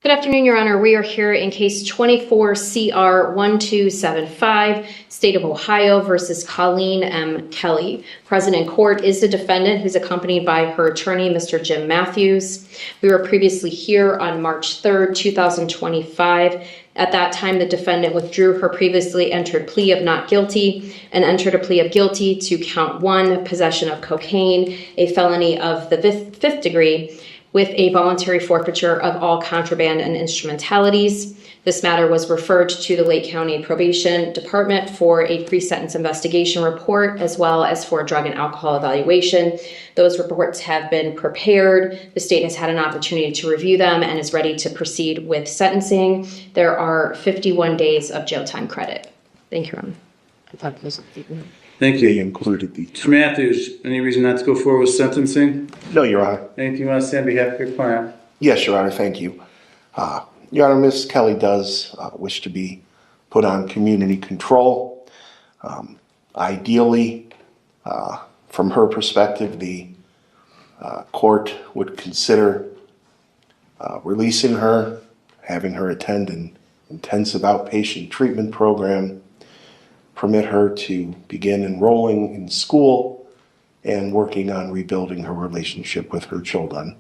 Good afternoon, Your Honor. We are here in case 24 CR 1275, State of Ohio versus Colleen M. Kelly. Present in court is the defendant, who's accompanied by her attorney, Mr. Jim Matthews. We were previously here on March 3rd, 2025. At that time, the defendant withdrew her previously entered plea of not guilty and entered a plea of guilty to count 1, possession of cocaine, a felony of the fifth degree, with a voluntary forfeiture of all contraband and instrumentalities. This matter was referred to the Lake County Probation Department for a pre-sentence investigation report, as well as for a drug and alcohol evaluation. Those reports have been prepared. The state has had an opportunity to review them and is ready to proceed with sentencing. There are 51 days of jail time credit. Thank you, Ron. Thank you. They included the Mr. Matthews, any reason not to go forward with sentencing? No, Your Honor. Anything you want to say on behalf of your client? Yes, Your Honor, thank you. Your Honor, Ms. Kelly does wish to be put on community control. Ideally, from her perspective, the court would consider releasing her, having her attend an intensive outpatient treatment program, permit her to begin enrolling in school and working on rebuilding her relationship with her children.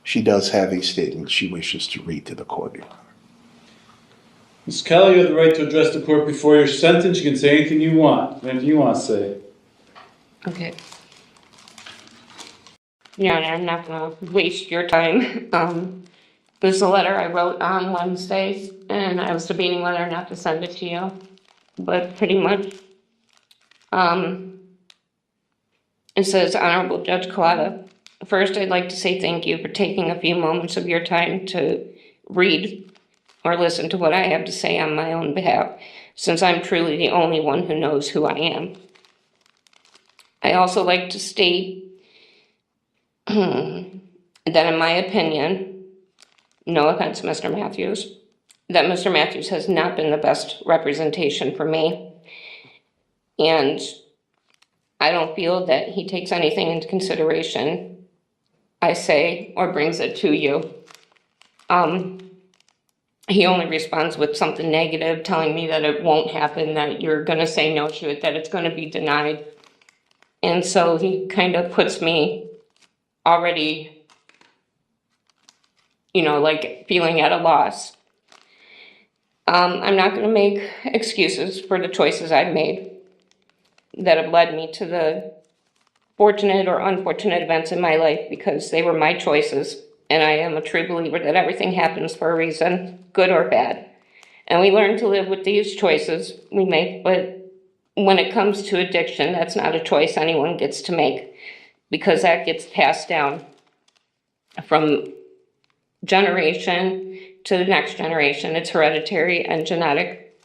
She does have a statement she wishes to read to the court. Ms. Kelly, you have the right to address the court before your sentence. You can say anything you want. Anything you want to say. Okay. Yeah, I'm not going to waste your time. There's a letter I wrote on Wednesday, and I was debating whether or not to send it to you. But pretty much, it says, Honorable Judge Collada, first I'd like to say thank you for taking a few moments of your time to read or listen to what I have to say on my own behalf, since I'm truly the only one who knows who I am. I also like to state that in my opinion, no offense, Mr. Matthews, that Mr. Matthews has not been the best representation for me. And I don't feel that he takes anything into consideration I say or brings it to you. He only responds with something negative, telling me that it won't happen, that you're going to say no to it, that it's going to be denied. And so he kind of puts me already, like feeling at a loss. I'm not going to make excuses for the choices I've made that have led me to the fortunate or unfortunate events in my life, because they were my choices. And I am a true believer that everything happens for a reason, good or bad. And we learn to live with these choices we make, but when it comes to addiction, that's not a choice anyone gets to make, because that gets passed down from generation to the next generation. It's hereditary and genetic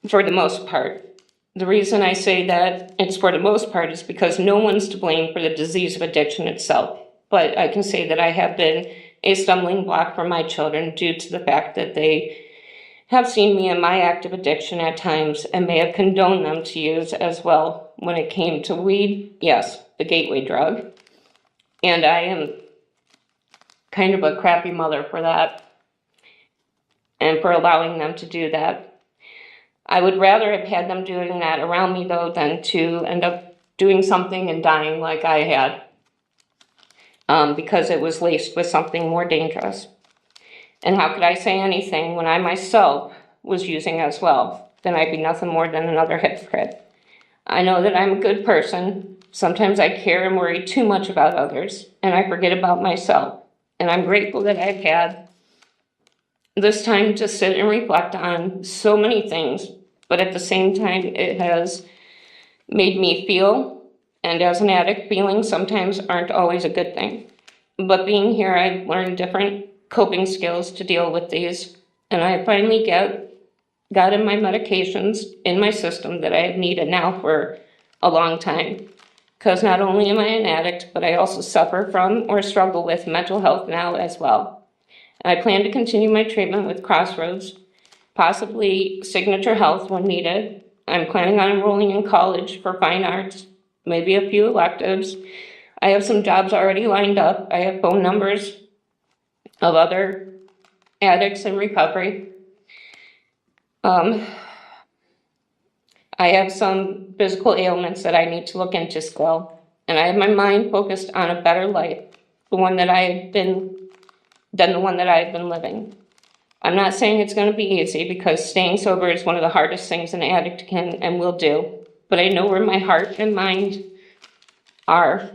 for the most part. The reason I say that it's for the most part is because no one's to blame for the disease of addiction itself. But I can say that I have been a stumbling block for my children due to the fact that they have seen me in my active addiction at times and may have condoned them to use as well. When it came to weed, yes, the gateway drug. And I am kind of a crappy mother for that and for allowing them to do that. I would rather have had them doing that around me, though, than to end up doing something and dying like I had, because it was laced with something more dangerous. And how could I say anything when I myself was using as well? Then I'd be nothing more than another hypocrite. I know that I'm a good person. Sometimes I care and worry too much about others, and I forget about myself. And I'm grateful that I've had this time to sit and reflect on so many things, but at the same time, it has made me feel, and as an addict, feelings sometimes aren't always a good thing. But being here, I've learned different coping skills to deal with these, and I finally gotten my medications in my system that I have needed now for a long time. Because not only am I an addict, but I also suffer from or struggle with mental health now as well. I plan to continue my treatment with Crossroads, possibly Signature Health when needed. I'm planning on enrolling in college for fine arts, maybe a few electives. I have some jobs already lined up. I have phone numbers of other addicts in recovery. I have some physical ailments that I need to look into still, and I have my mind focused on a better life, the one that I've been, than the one that I've been living. I'm not saying it's going to be easy because staying sober is one of the hardest things an addict can and will do, but I know where my heart and mind are,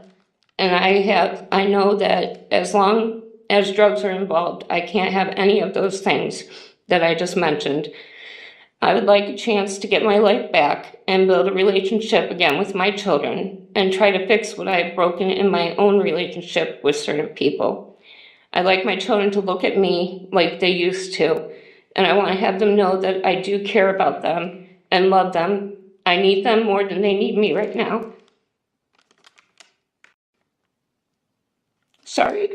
and I know that as long as drugs are involved, I can't have any of those things that I just mentioned. I would like a chance to get my life back and build a relationship again with my children and try to fix what I have broken in my own relationship with certain people. I'd like my children to look at me like they used to, and I want to have them know that I do care about them and love them. I need them more than they need me right now. Sorry.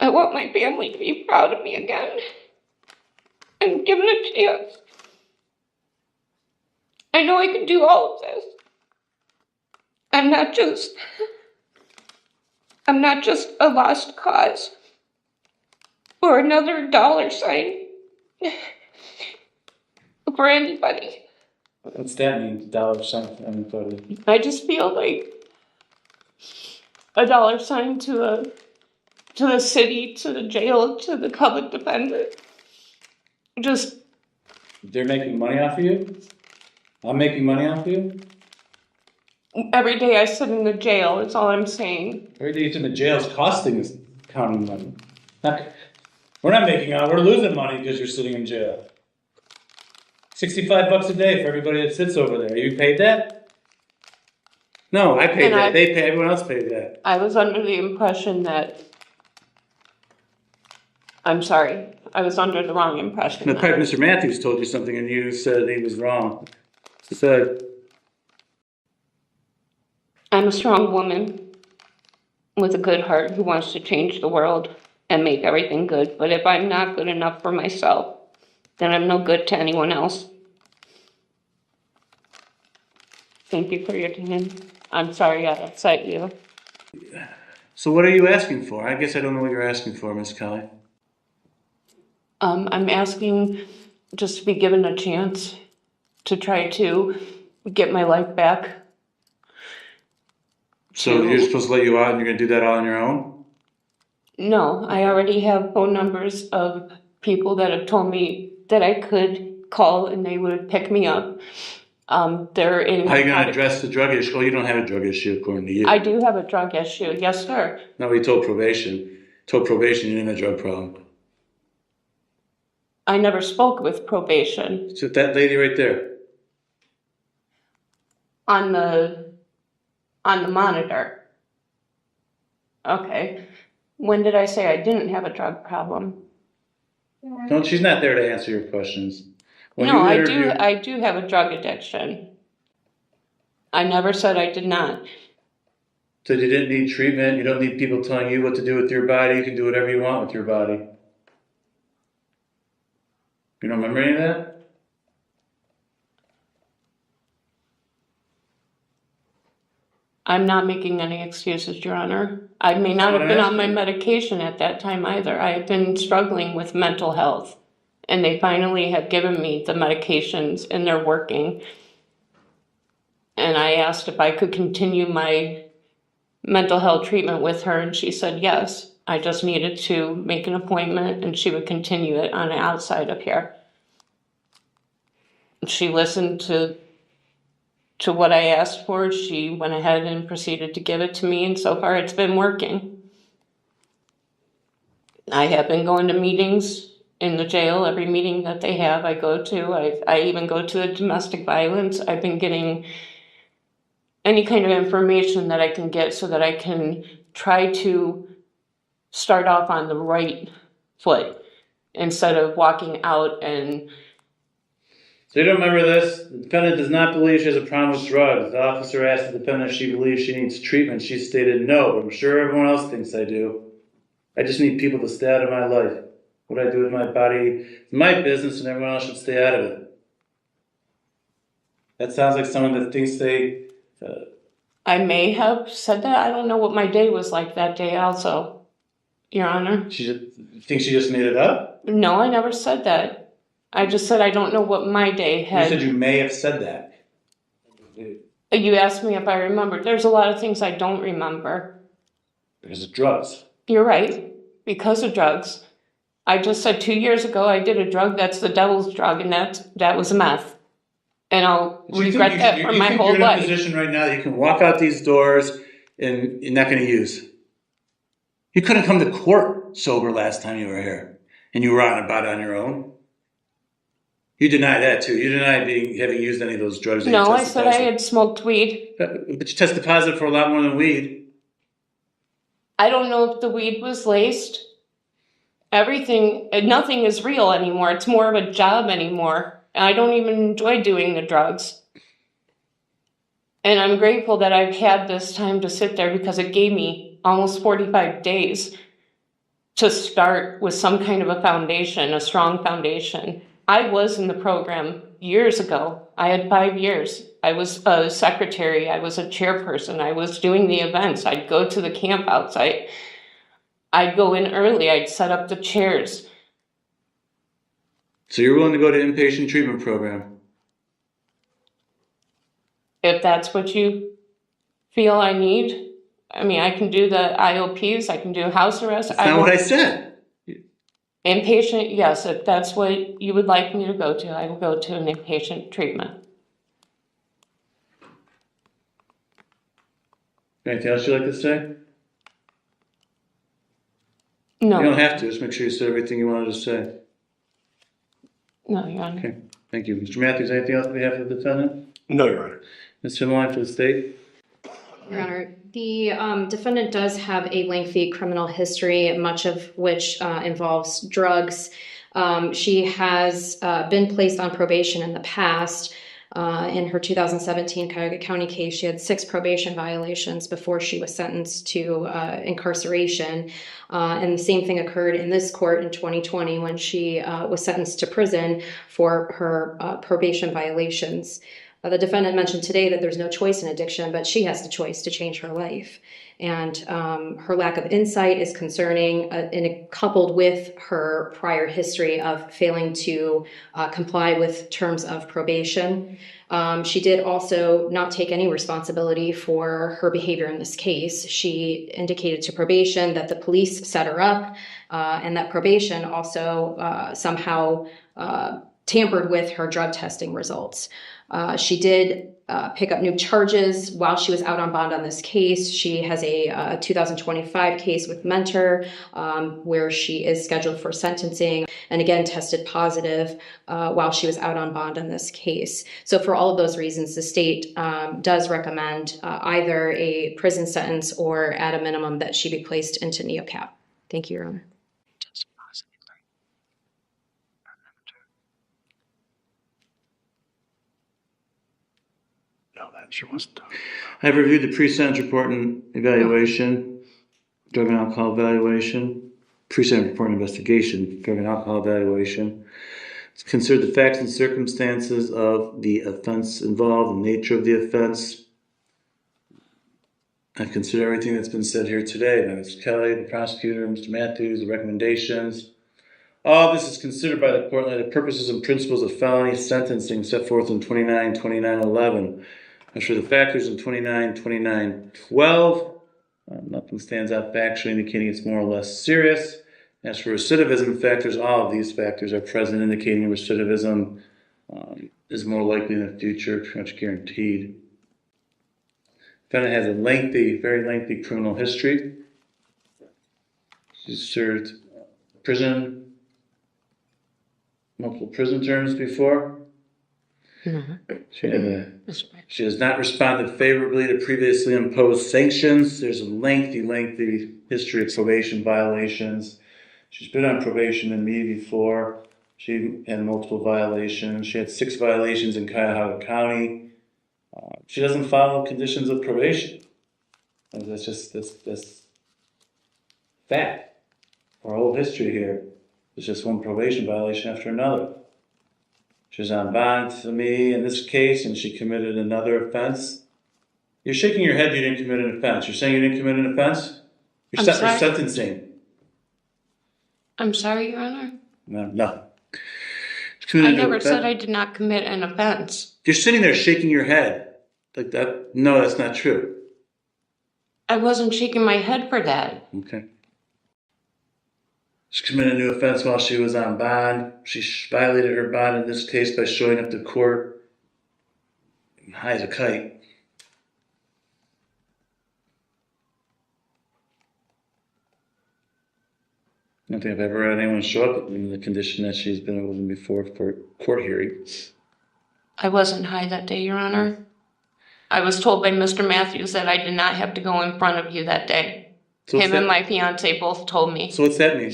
I want my family to be proud of me again and given a chance. I know I can do all of this. I'm not just a lost cause or another dollar sign for anybody. What's that mean, dollar sign for anybody? I just feel like a dollar sign to the city, to the jail, to the public defender. Just They're making money off of you? I'm making money off of you? every day I sit in the jail is all I'm saying. Every day you're in the jail is costing us counting money. We're not making out, we're losing money because you're sitting in jail. $65 a day for everybody that sits over there. You paid that? No, I paid that. They pay, everyone else paid that. I was under the impression that I'm sorry. I was under the wrong impression. The probably Mr. Matthews told you something and you said he was wrong. He said, I'm a strong woman with a good heart who wants to change the world and make everything good. But if I'm not good enough for myself, then I'm no good to anyone else. Thank you for your time. I'm sorry I upset you. so what are you asking for? I guess I don't know what you're asking for, Miss Kelly. I'm asking just to be given a chance to try to get my life back. So you're supposed to let you out and you're going to do that all on your own? No, I already have phone numbers of people that have told me that I could call and they would pick me up. They're in. How are you going to address the drug issue? Oh, you don't have a drug issue according to you. I do have a drug issue, yes, sir. No, he told probation. Told probation you didn't have a drug problem. I never spoke with probation. So that lady right there. On the monitor. Okay. When did I say I didn't have a drug problem? No, she's not there to answer your questions. No, I do have a drug addiction. I never said I did not. So you didn't need treatment, you don't need people telling you what to do with your body, you can do whatever you want with your body. You don't remember any of that? I'm not making any excuses, Your Honor. I may not have been on my medication at that time either. I have been struggling with mental health. And they finally have given me the medications and they're working. And I asked if I could continue my mental health treatment with her and she said yes. I just needed to make an appointment and she would continue it on the outside of here. She listened to what I asked for. She went ahead and proceeded to give it to me and so far it's been working. I have been going to meetings in the jail. Every meeting that they have I go to. I even go to the domestic violence. I've been getting any kind of information that I can get so that I can try to start off on the right foot instead of walking out and... So you don't remember this? The defendant does not believe she has a problem with drugs. The officer asked the defendant if she believes she needs treatment. She stated no, but I'm sure everyone else thinks I do. I just need people to stay out of my life. What I do with my body is my business and everyone else should stay out of it. That sounds like someone that thinks they... I may have said that. I don't know what my day was like that day also. Your Honor. Think she just made it up? No, I never said that. I just said I don't know what my day You had. said you may have said that. You asked me if I remembered. There's a lot of things I don't remember. Because of drugs. You're right. Because of drugs. I just said 2 years ago I did a drug that's the devil's drug, and that was meth. And I'll regret that for my whole life. You're in a position right now that you can walk out these doors and you're not going to use. You couldn't come to court sober last time you were here, and you were out and about on your own. You deny that too. You deny having used any of those drugs. No, I said I had smoked weed. But you tested positive for a lot more than weed. I don't know if the weed was laced. Nothing is real anymore. It's more of a job anymore. I don't even enjoy doing the drugs. And I'm grateful that I've had this time to sit there because it gave me almost 45 days to start with some kind of a foundation, a strong foundation. I was in the program years ago. I had 5 years. I was a secretary. I was a chairperson. I was doing the events. I'd go to the camp outside. I'd go in early. I'd set up the chairs. So you're willing to go to inpatient treatment program? If that's what you feel I need. I mean, I can do the IOPs. I can do house arrest. That's not what I said. Inpatient, yes. If that's what you would like me to go to, I will go to an inpatient treatment. Anything else you'd like to say? No. You don't have to. Just make sure you said everything you wanted to say. No, Your Honor. Okay. Thank you. Mr. Matthews, anything else on behalf of the defendant? No, Your Honor. Ms. Finline for the state? Your Honor, the defendant does have a lengthy criminal history, much of which involves drugs. She has been placed on probation in the past. In her 2017 Cuyahoga County case, she had 6 probation violations before she was sentenced to incarceration. And the same thing occurred in this court in 2020 when she was sentenced to prison for her probation violations. The defendant mentioned today that there's no choice in addiction, but she has the choice to change her life. And her lack of insight is concerning, and coupled with her prior history of failing to comply with terms of probation. She did also not take any responsibility for her behavior in this case. She indicated to probation that the police set her up, and that probation also somehow tampered with her drug testing results. She did pick up new charges while she was out on bond on this case. She has a 2025 case with Mentor where she is scheduled for sentencing and again tested positive while she was out on bond on this case. So for all of those reasons, the state does recommend either a prison sentence or at a minimum that she be placed into NeoCap. Thank you, Your Honor. No, that sure wasn't. I've reviewed the pre-sentence report and evaluation, drug and alcohol evaluation, pre-sentence report and investigation, drug and alcohol evaluation. It's considered the facts and circumstances of the offense involved, the nature of the offense. I've considered everything that's been said here today by Mr. Kelly, the prosecutor, Mr. Matthews, the recommendations. All this is considered by the court the purposes and principles of felony sentencing set forth in 29-29-11. As for the factors in 29-29-12, nothing stands out factually indicating it's more or less serious. As for recidivism factors, all of these factors are present indicating recidivism is more likely in the future, pretty much guaranteed. The defendant has a lengthy, very lengthy criminal history. She's served prison, multiple prison terms before. She has not responded favorably to previously imposed sanctions. There's a lengthy history of probation violations. She's been on probation than me before. She had multiple violations. She had 6 violations in Cuyahoga County. She doesn't follow conditions of probation. And that's just this fact. Our whole history here is just one probation violation after another. She was on bond to me in this case, and she committed another offense. You're shaking your head you didn't commit an offense. You're saying you didn't commit an offense? You're sentencing. I'm sorry, Your Honor. No. I never said I did not commit an offense. You're sitting there shaking your head like that. No, that's not true. I wasn't shaking my head for that. Okay. She committed a new offense while she was on bond. She violated her bond in this case by showing up to court high as a kite. I don't think I've ever had anyone show up in the condition that she's been in before for court hearing. I wasn't high that day, Your Honor. I was told by Mr. Matthews that I did not have to go in front of you that day. So Him and my fiance both told me. So what's that mean?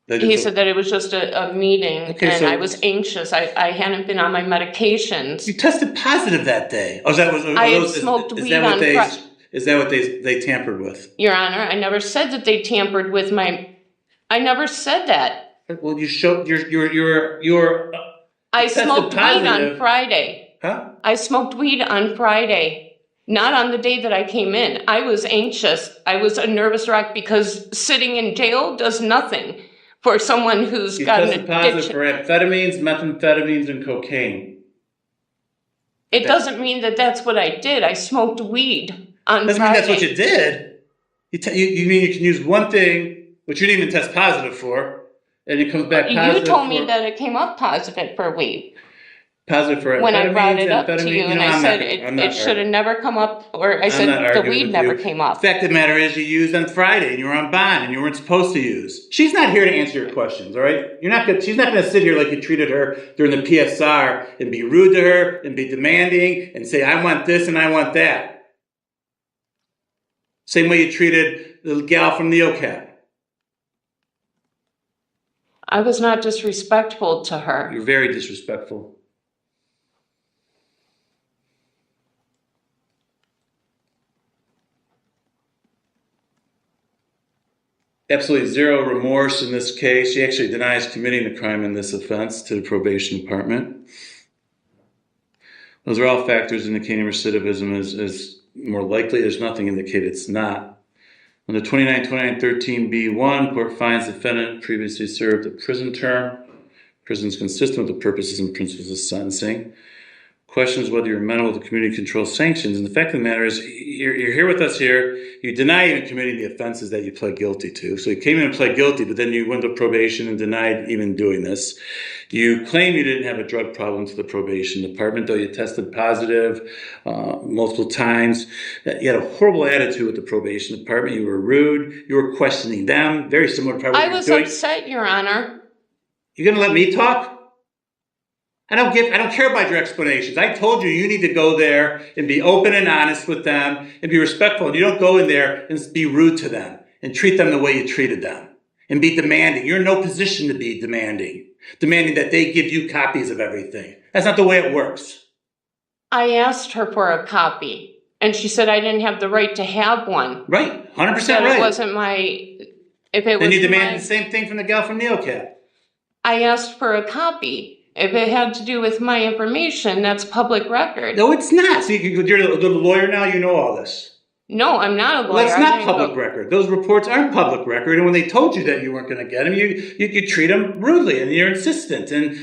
He said that it was just a meeting, Okay, and so- I was anxious. I hadn't been on my medications. You tested positive that day. Oh, is that what? I had smoked weed on Friday. Is that what they tampered with? Your Honor, I never said that they tampered with my. I never said that. Well, you showed your. I tested smoked weed positive. on Friday. Huh? I smoked weed on Friday, not on the day that I came in. I was anxious. I was a nervous wreck because sitting in jail does nothing for someone who's You got an tested positive addiction. for amphetamines, methamphetamines, and cocaine. It doesn't mean that that's what I did. I smoked weed on Doesn't mean Friday. that's what you did. You mean you can use one thing, which you didn't even test positive for, and it comes back positive. You told me for- that it came up positive for weed. Positive for When I brought amphetamines, it up to amphetamine- you, and know, I I'm said not it should have never come up, or I I'm said not the arguing weed with never you. came up. The fact of the matter is you used on Friday and you were on bond and you weren't supposed to use. She's not here to answer your questions, all right? She's not going to sit here like you treated her during the PSR and be rude to her and be demanding and say, I want this and I want that. Same way you treated the gal from the OCAP. I was not disrespectful to her. You're very disrespectful. Absolutely zero remorse in this case. She actually denies committing the crime in this offense to the probation department. Those are all factors indicating recidivism is more likely. There's nothing indicating it's not. Under 292913B1, court finds defendant previously served a prison term. Prison is consistent with the purposes and principles of sentencing. Questions whether you're amenable to community control sanctions. And the fact of the matter is, you're here with us here. You deny even committing the offenses that you pled guilty to. So you came in and pled guilty, but then you went to probation and denied even doing this. You claim you didn't have a drug problem to the probation department, though you tested positive multiple times. You had a horrible attitude with the probation department. You were rude. You were questioning them. Very similar to what I you were was doing. upset, Your Honor. You gonna let me talk? I don't care about your explanations. I told you need to go there and be open and honest with them and be respectful. And you don't go in there and be rude to them and treat them the way you treated them and be demanding. You're in no position to be demanding that they give you copies of everything. That's not the way it works. I asked her for a copy, and she said I didn't have the right to have one. Right, 100% That right. it wasn't my. If it Then was you demanded my, the same thing from the gal from NeoCap. I asked for a copy. If it had to do with my information, that's public record. No, it's not. See, you're the lawyer now. You know all this. No, I'm not a lawyer. Well, that's I not didn't public go- record. Those reports aren't public record. And when they told you that you weren't going to get them, you treat them rudely and you're insistent and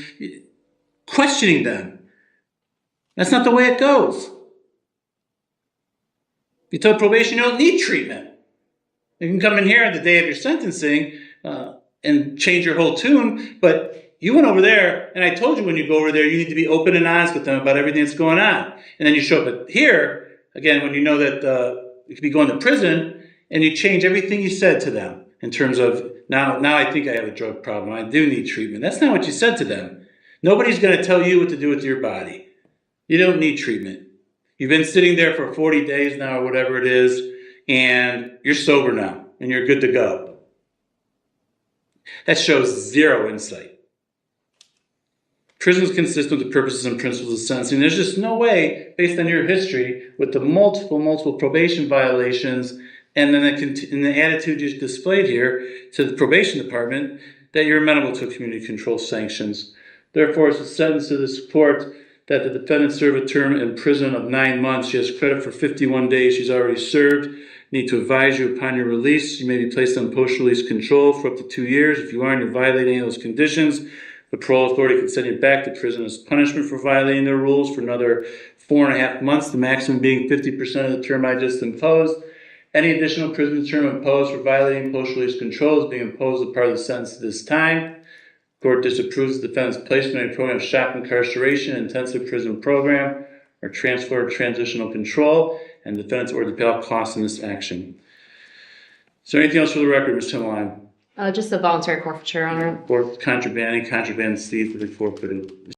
questioning them. That's not the way it goes. You told probation you don't need treatment. You can come in here on the day of your sentencing and change your whole tune, but you went over there, and I told you when you go over there, you need to be open and honest with them about everything that's going on. And then you show up here, again, when you know that you could be going to prison, and you change everything you said to them in terms of, now I think I have a drug problem. I do need treatment. That's not what you said to them. Nobody's going to tell you what to do with your body. You don't need treatment. You've been sitting there for 40 days now or whatever it is, and you're sober now, and you're good to go. That shows zero insight. Prison is consistent with the purposes and principles of sentencing. There's just no way, based on your history, with the multiple probation violations and then the attitude you displayed here to the probation department, that you're amenable to community control sanctions. Therefore, it's a sentence to this court that the defendant serve a term in prison of 9 months. She has credit for 51 days she's already served. Need to advise you upon your release, you may be placed on post-release control for up to 2 years. If you are and you're violating any of those conditions, the parole authority can send you back to prison as punishment for violating their rules for another 4.5 months, the maximum being 50% of the term I just imposed. Any additional prison term imposed for violating post-release control is being imposed as part of the sentence at this time. Court disapproves the defendant's placement in a program of shock incarceration, intensive prison program, or transfer or transitional control, and the defendant's ordered to pay all costs in this action. Is there anything else for the record, Ms. Timmeline? Just a voluntary forfeiture, Your Honor. Or contraband, any contraband seized to be forfeited.